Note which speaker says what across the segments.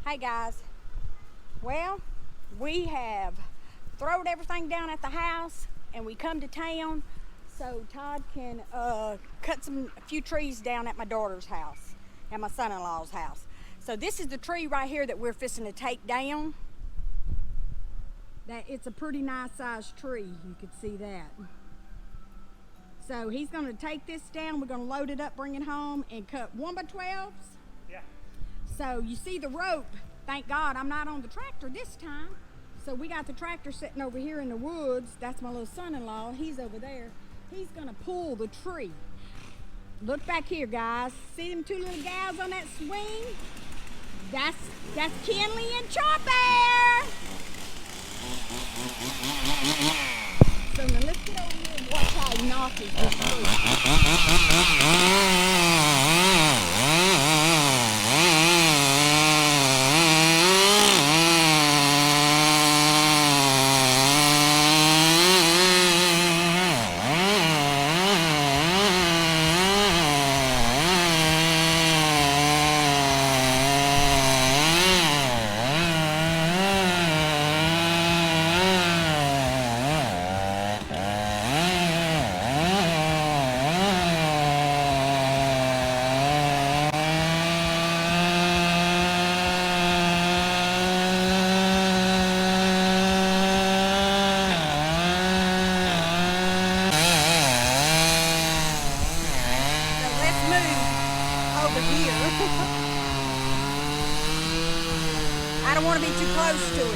Speaker 1: Hey guys, well, we have thrown everything down at the house and we come to town so Todd can cut a few trees down at my daughter's house, at my son-in-law's house. So this is the tree right here that we're fixing to take down. It's a pretty nice sized tree, you could see that. So he's going to take this down, we're going to load it up, bring it home, and cut 1x12s.
Speaker 2: Yeah.
Speaker 1: So you see the rope, thank God I'm not on the tractor this time. So we got the tractor sitting over here in the woods. That's my little son-in-law, he's over there. He's gonna pull the tree. Look back here, guys. See them two little gals on that swing? That's Kinley and Chopper. So now let's get over here and watch how he knocks this over here. I don't want to be too close to it.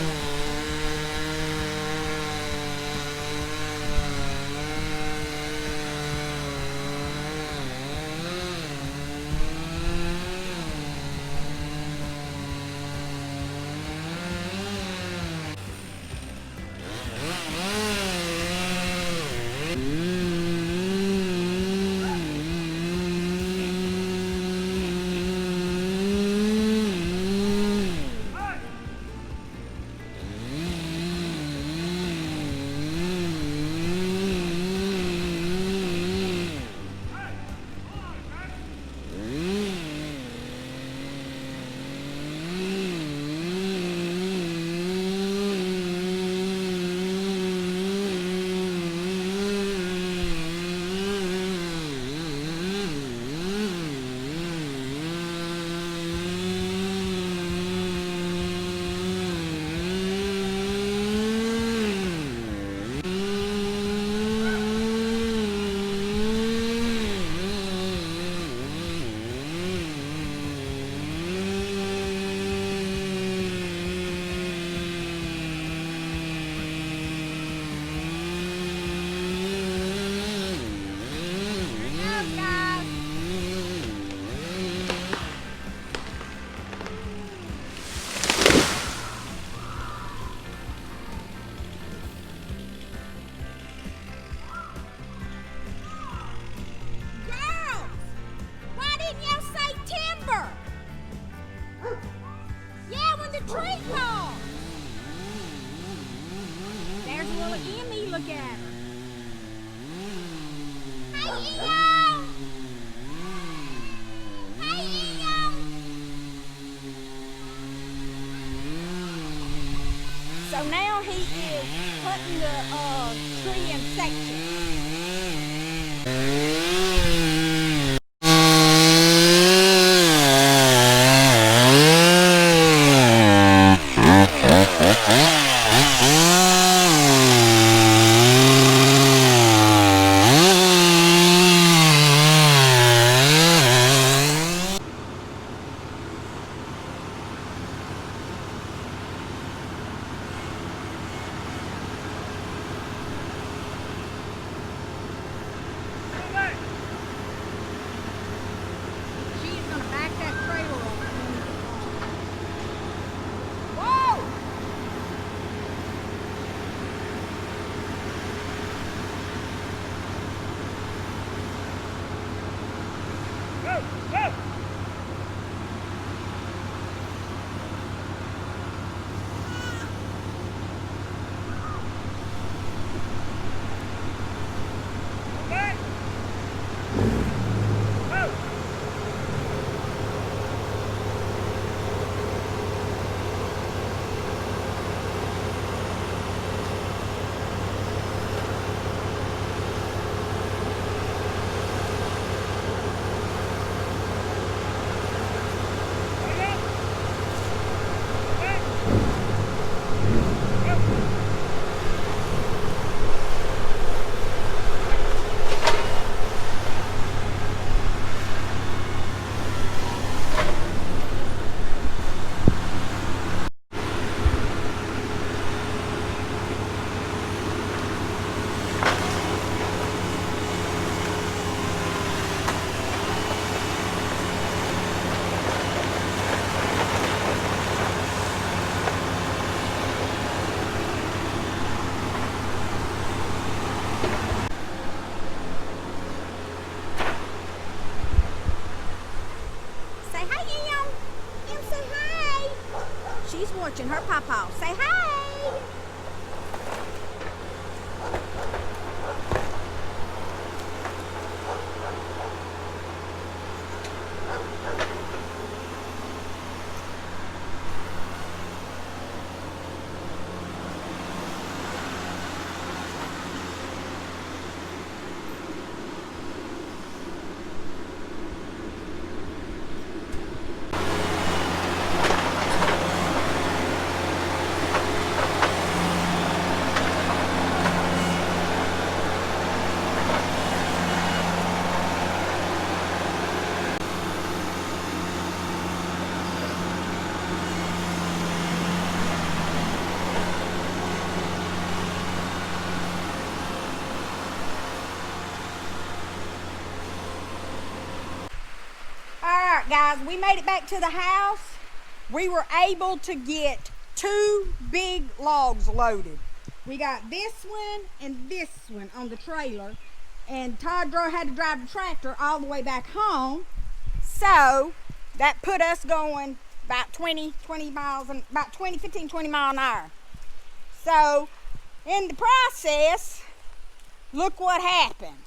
Speaker 1: Tree call. There's a little Emmy, look at her. Hey, Eo! Hey, Eo! So now he is cutting the tree in sections. She's watching her papa. Say hey. Alright guys, we made it back to the house. We were able to get 2 big logs loaded. We got this one and this one on the trailer, and Todd had to drive the tractor all the way back home. So that put us going about 15, 20 miles an hour. So in the process, look what happened.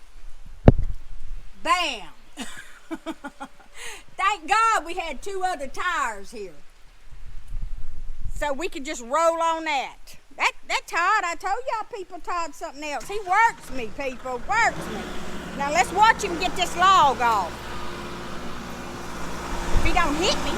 Speaker 1: Bam! Thank God we had 2 other tires here, so we could just roll on that. That Todd, I told y'all people Todd's something else. He works me, people, works me. Now let's watch him get this log off. If he don't hit me.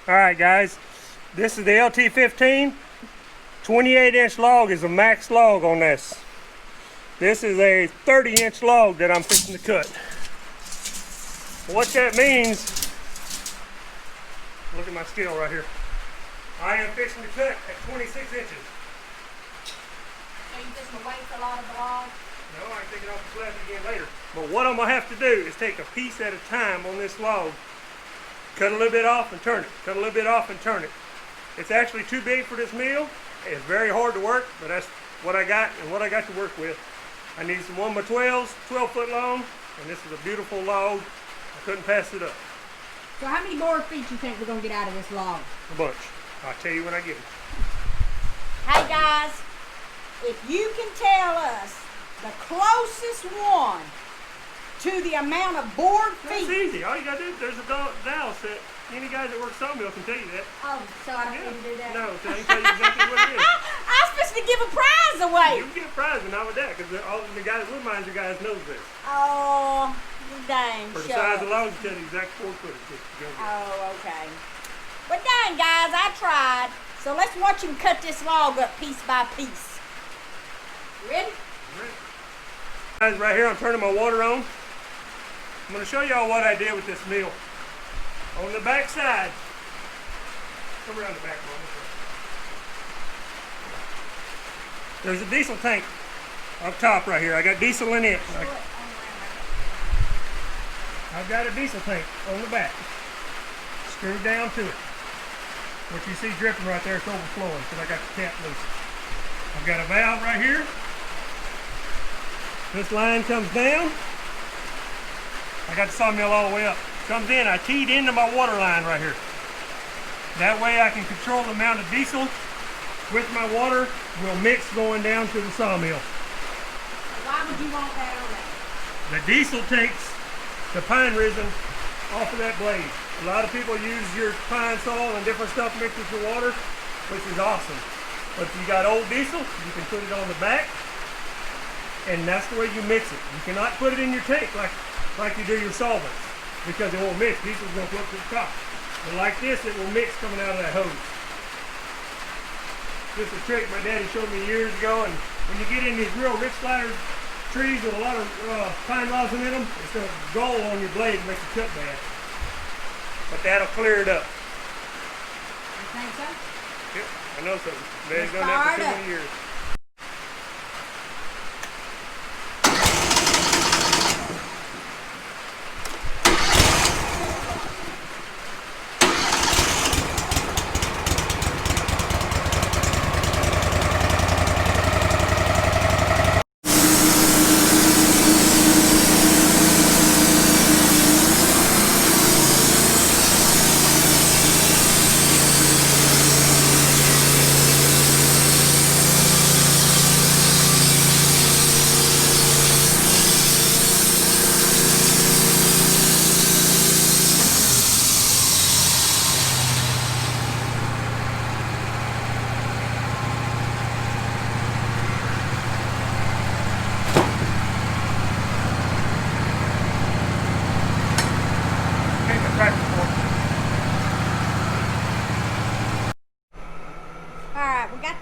Speaker 2: All right, guys. This is the LT15. 28-inch log is a max log on this. This is a 30-inch log that I'm fixing to cut. What that means, look at my scale right here. I am fixing to cut at 26 inches.
Speaker 1: So you just gonna wait till all of the log?
Speaker 2: No, I can take it off the slab again later. But what I'm gonna have to do is take a piece at a time on this log, cut a little bit off and turn it, cut a little bit off and turn it. It's actually too big for this meal. It's very hard to work, but that's what I got and what I got to work with. I need some 1x12s, 12 foot long, and this is a beautiful log. I couldn't pass it up.
Speaker 1: So how many board feet you think we're gonna get out of this log?
Speaker 2: A bunch. I'll tell you when I get it.
Speaker 1: Hey guys, if you can tell us the closest one to the amount of board feet.
Speaker 2: That's easy. All you gotta do, there's a dial set. Any guy that works sawmill can tell you that.
Speaker 1: Oh, so I don't need to do that?
Speaker 2: No, so I can tell you exactly what it is.
Speaker 1: I'm supposed to give a prize away.
Speaker 2: You can get a prize, but not with that, because all the guys, woodminder guys knows this.
Speaker 1: Oh, dang.
Speaker 2: For the size of the log, you tell the exact 4 footage.
Speaker 1: Oh, okay. But dang, guys, I tried. So let's watch him cut this log up piece by piece. Ready?
Speaker 2: Guys, right here, I'm turning my water on. I'm going to show y'all what I did with this meal. On the back side, come around the back one. There's a diesel tank up top right here. I got diesel in it. I've got a diesel tank on the back, screwed down to it. What you see dripping right there, it's overflowing because I got the cap loose. I've got a valve right here. This line comes down. I got the sawmill all the way up. Comes in, I teed into my water line right here. That way I can control the amount of diesel with my water will mix going down to the sawmill.
Speaker 1: Why would you want that on there?
Speaker 2: The diesel takes the pine resin off of that blade. A lot of people use your pine sol and different stuff mixed with your water, which is awesome. But if you got old diesel, you can put it on the back, and that's the way you mix it. You cannot put it in your tank like you do your solvents, because it won't mix. Diesel's going to float to the top. But like this, it will mix coming out of that hose. This is a trick my daddy showed me years ago, and when you get in these real rich slider trees with a lot of pine rosin in them, it's going to dull on your blade and make the cut bad. But that'll clear it up.
Speaker 1: You think so?
Speaker 2: Yep, I know something. Daddy's done that for too many years.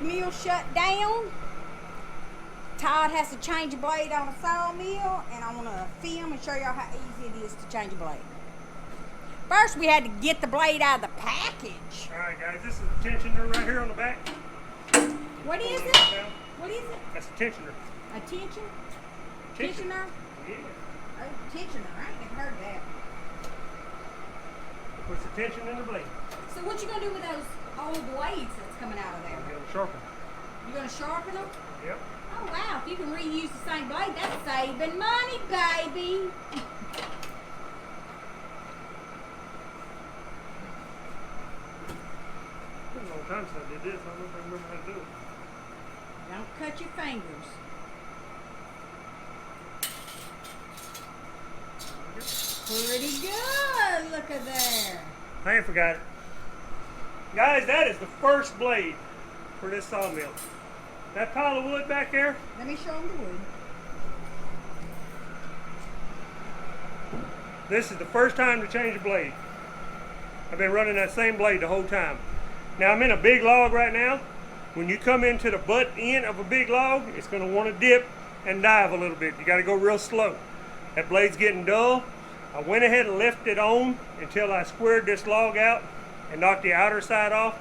Speaker 1: Mill shut down. Todd has to change a blade on a sawmill, and I want to film and show y'all how easy it is to change a blade. First, we had to get the blade out of the package.
Speaker 2: All right, guys, this is the tensioner right here on the back.
Speaker 1: What is it? What is it?
Speaker 2: That's a tensioner.
Speaker 1: A tension?
Speaker 2: Tensioner? Yeah.
Speaker 1: Oh, tensioner. I ain't never heard of that.
Speaker 2: It puts the tension in the blade.
Speaker 1: So what you gonna do with those old blades that's coming out of there?
Speaker 2: I'm gonna sharpen.
Speaker 1: You gonna sharpen them?
Speaker 2: Yep.
Speaker 1: Oh wow, if you can reuse the same blade, that's saving money, baby.
Speaker 2: It's been a long time since I did this. I don't know if I remember how to do it.
Speaker 1: Don't cut your fingers. Pretty good, look at there.
Speaker 2: I ain't forgot it. Guys, that is the first blade for this sawmill. That pile of wood back there.
Speaker 1: Let me show them the wood.
Speaker 2: This is the first time to change a blade. I've been running that same blade the whole time. Now I'm in a big log right now. When you come into the butt end of a big log, it's going to want to dip and dive a little bit. You got to go real slow. That blade's getting dull. I went ahead and left it on until I squared this log out and knocked the outer side off,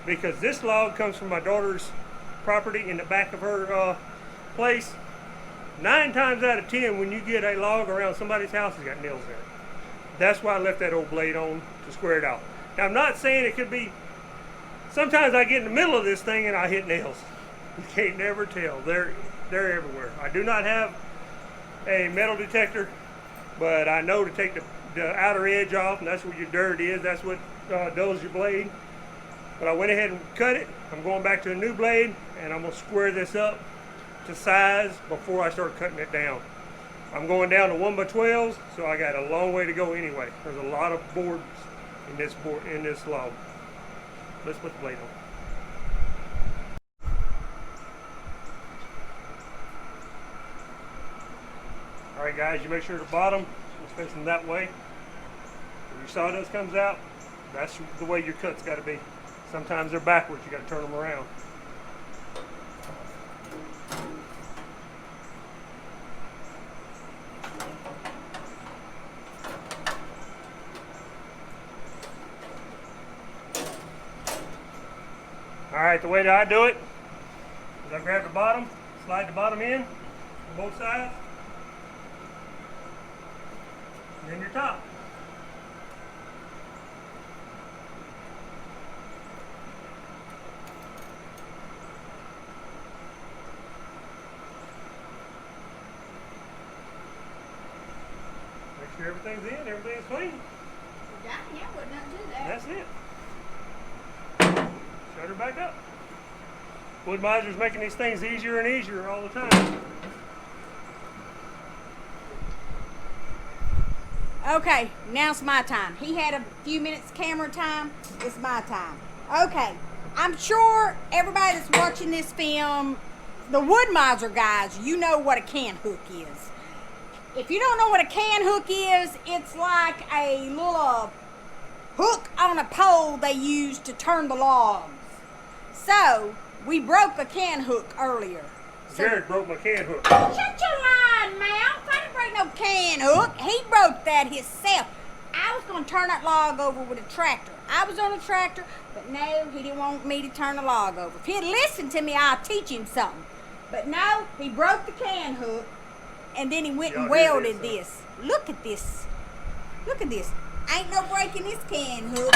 Speaker 2: because this log comes from my daughter's property in the back of her place. 9 times out of 10, when you get a log around somebody's house, it's got nails in it. That's why I left that old blade on, to square it out. Now I'm not saying it could be, sometimes I get in the middle of this thing and I hit nails. You can't never tell. They're everywhere. I do not have a metal detector, but I know to take the outer edge off, and that's where your dirt is. That's what dulls your blade. But I went ahead and cut it. I'm going back to a new blade, and I'm going to square this up to size before I start cutting it down. I'm going down to 1x12s, so I got a long way to go anyway. There's a lot of boards in this log. Let's put the blade on. Alright guys, you make sure the bottom is facing that way. When your sawdust comes out, that's the way your cut's got to be. Sometimes they're backwards, you got to turn them around. Alright, the way that I do it is I grab the bottom, slide the bottom in on both sides, and then your top. Make sure everything's in, everything's clean.
Speaker 1: Yeah, would not do that.
Speaker 2: That's it. Shut her back up. Wood miser's making these things easier and easier all the time.
Speaker 1: Okay, now it's my time. He had a few minutes camera time. It's my time. Okay, I'm sure everybody that's watching this film, the wood miser guys, you know what a can hook is. If you don't know what a can hook is, it's like a little hook on a pole they use to turn the logs. So, we broke a can hook earlier.
Speaker 2: Jared broke my can hook.
Speaker 1: Shut your lying mouth. I didn't break no can hook. He broke that himself. I was going to turn that log over with a tractor. I was on a tractor, but no, he didn't want me to turn the log over. If he'd listened to me, I'd teach him something. But no, he broke the can hook, and then he went and welded this. Look at this. Look at this. Ain't no breaking this can hook.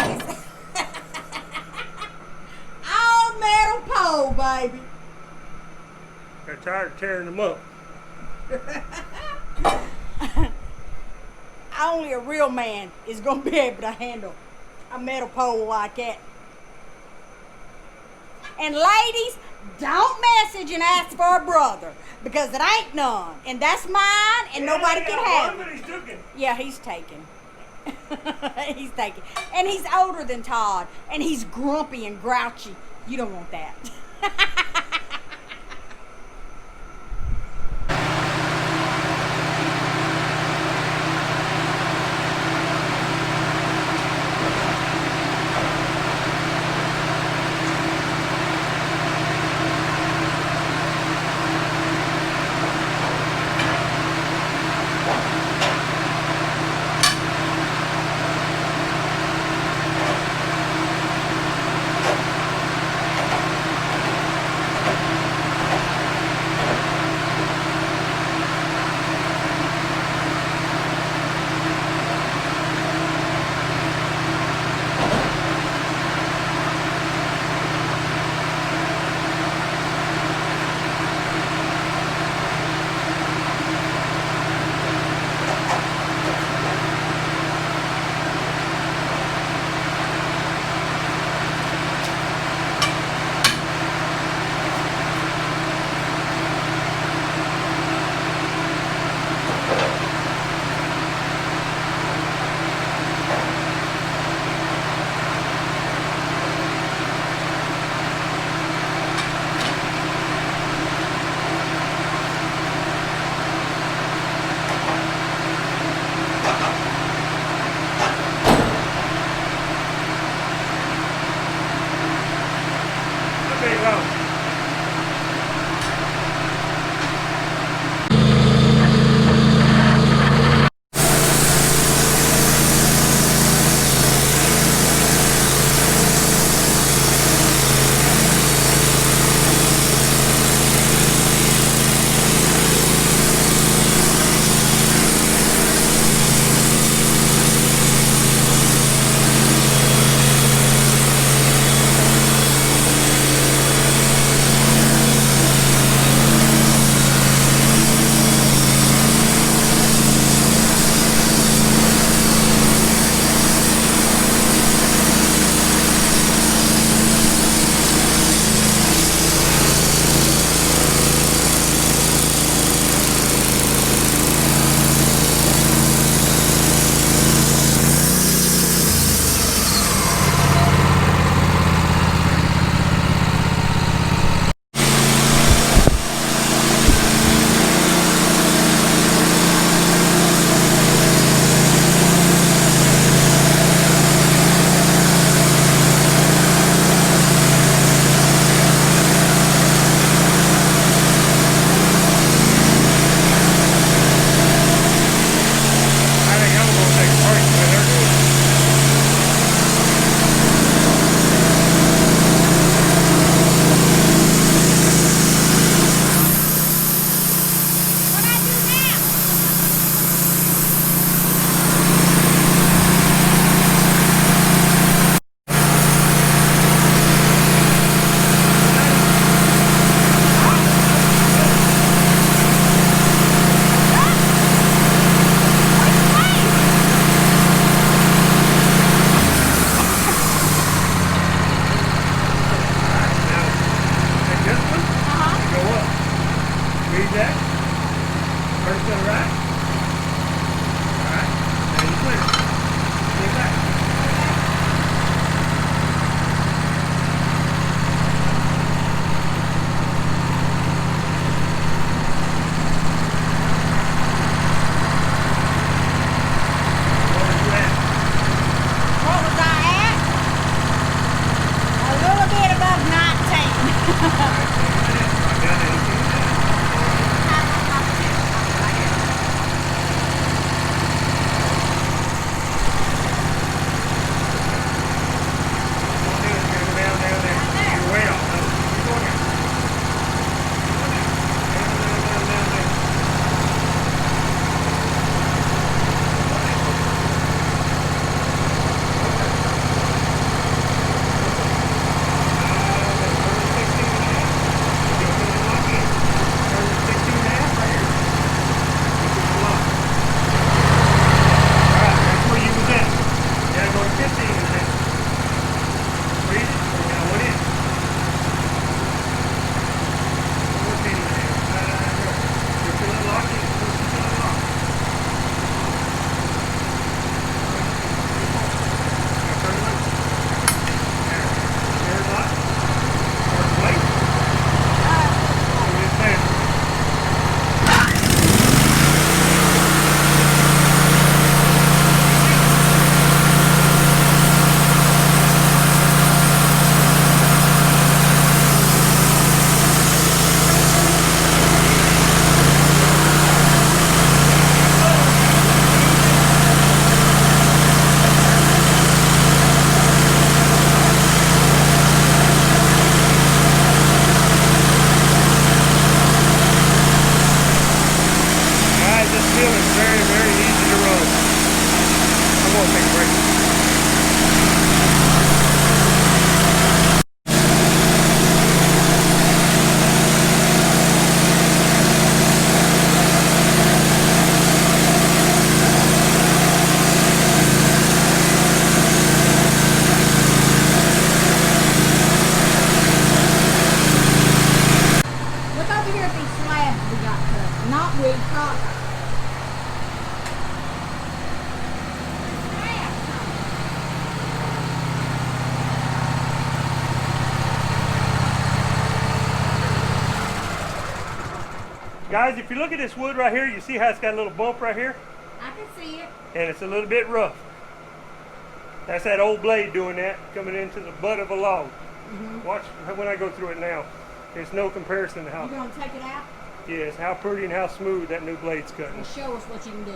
Speaker 1: It's all metal pole, baby.
Speaker 2: Got tired of tearing them up.
Speaker 1: Only a real man is going to be able to handle a metal pole like that. And ladies, don't message and ask for a brother, because it ain't none. And that's mine, and nobody can have it. Yeah, he's taken. He's taken. And he's older than Todd, and he's grumpy and grouchy. You don't want that.
Speaker 2: Guys, if you look at this wood right here, you see how it's got a little bump right here?
Speaker 1: I can see it.
Speaker 2: And it's a little bit rough. That's that old blade doing that, coming into the butt of a log. Watch when I go through it now. There's no comparison to how...
Speaker 1: You gonna take it out?
Speaker 2: Yes, how pretty and how smooth that new blade's cutting.
Speaker 1: And show us what you can do.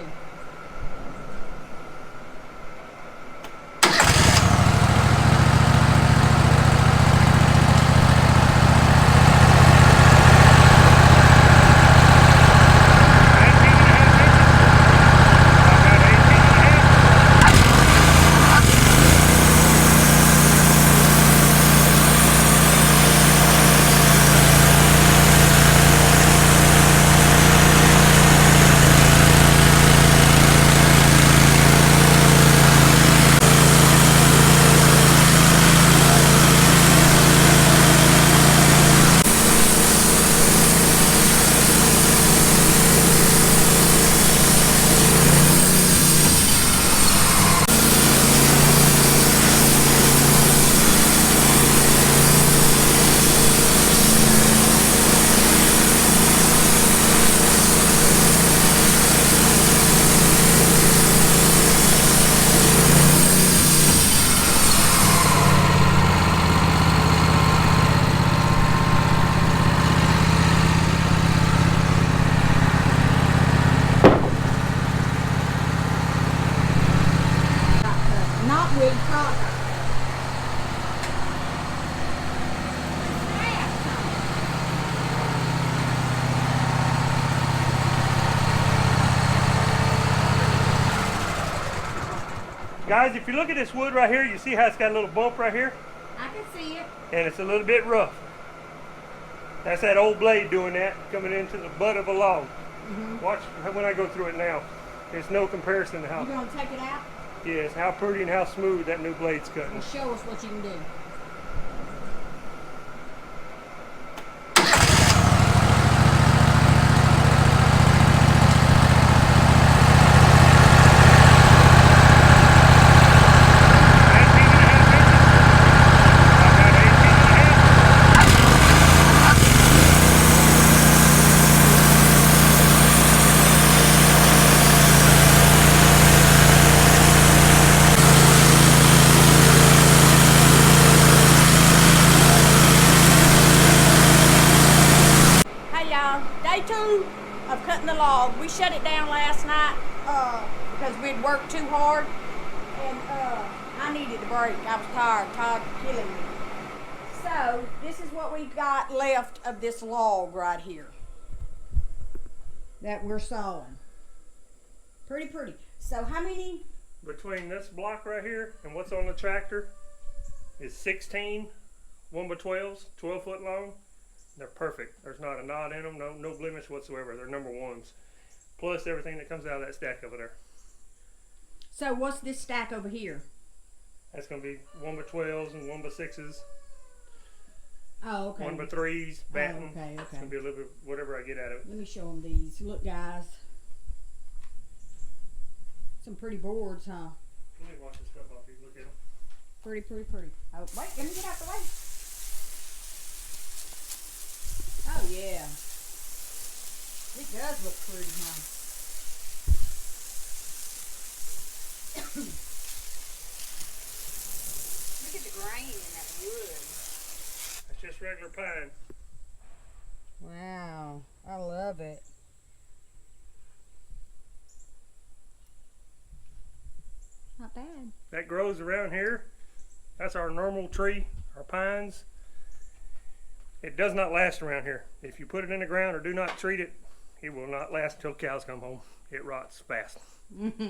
Speaker 1: Not with product.
Speaker 2: Guys, if you look at this wood right here, you see how it's got a little bump right here?
Speaker 1: I can see it.
Speaker 2: And it's a little bit rough. That's that old blade doing that, coming into the butt of a log. Watch when I go through it now. There's no comparison to how...
Speaker 1: You gonna take it out?
Speaker 2: Yes, how pretty and how smooth that new blade's cutting.
Speaker 1: And show us what you can do. Day 2 of cutting the log. We shut it down last night because we'd worked too hard, and I needed a break. I was tired. Tired of killing me. So this is what we've got left of this log right here that we're sawing. Pretty pretty. So how many?
Speaker 2: Between this block right here and what's on the tractor is 16 1x12s, 12 foot long. They're perfect. There's not a knot in them, no blemish whatsoever. They're number ones. Plus everything that comes out of that stack over there.
Speaker 1: So what's this stack over here?
Speaker 2: That's going to be 1x12s and 1x6s.
Speaker 1: Oh, okay.
Speaker 2: 1x3s, batting.
Speaker 1: Oh, okay,
Speaker 2: It's
Speaker 1: okay.
Speaker 2: going to be a little bit whatever I get out of it.
Speaker 1: Let me show them these. Look, guys. Some pretty boards, huh?
Speaker 2: Let me wash this stuff off you. Look at them.
Speaker 1: Pretty, pretty, pretty. Oh, wait, let me get out the way. Oh, yeah. It does look pretty, huh? Look at the grain in that wood.
Speaker 2: That's just regular pine.
Speaker 1: Wow, I love it. Not bad.
Speaker 2: That grows around here. That's our normal tree, our pines. It does not last around here. If you put it in the ground or do not treat it, it will not last until cows come home. It rots fast.
Speaker 1: Push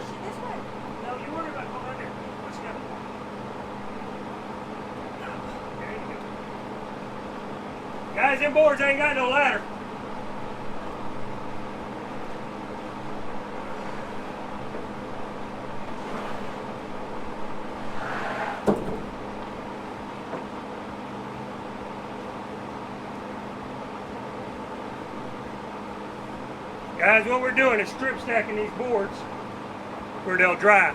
Speaker 1: it this way.
Speaker 2: No, you worry about going right there. Let's go. There you go. Guys, them boards ain't got no ladder. Guys, what we're doing is strip stacking these boards where they'll dry.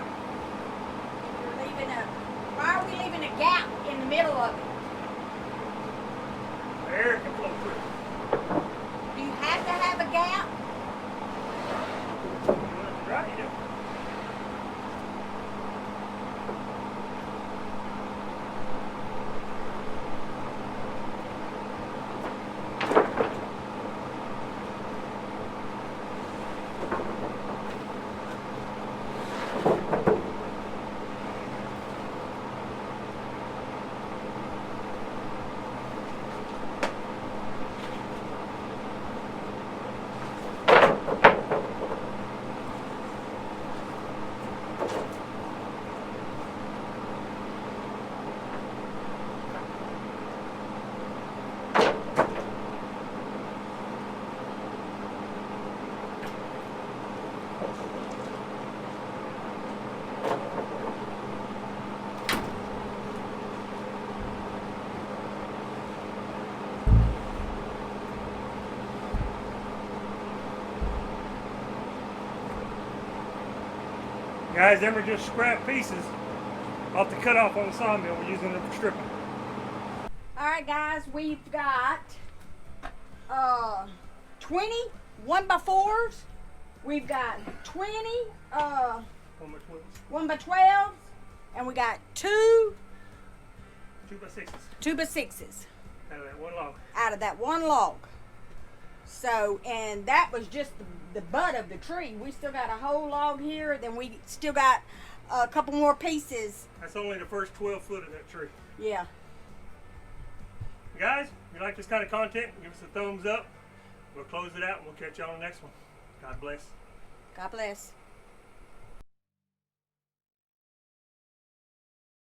Speaker 1: Why are we leaving a gap in the middle of it?
Speaker 2: The air can flow through.
Speaker 1: Do you have to have a gap?
Speaker 2: You want it to dry, you do. Guys, them are just scrap pieces off the cutoff on the sawmill. We're using them for stripping.
Speaker 1: All right, guys, we've got 20 1x4s. We've got 20 1x12s, and we got two
Speaker 2: 2x6s.
Speaker 1: 2x6s
Speaker 2: Out of that one log.
Speaker 1: out of that one log. So, and that was just the butt of the tree. We still got a whole log here. Then we still got a couple more pieces.
Speaker 2: That's only the first 12 foot of that tree.
Speaker 1: Yeah.
Speaker 2: Guys, if you like this kind of content, give us a thumbs up. We'll close it out and we'll catch you on the next one. God bless.
Speaker 1: God bless.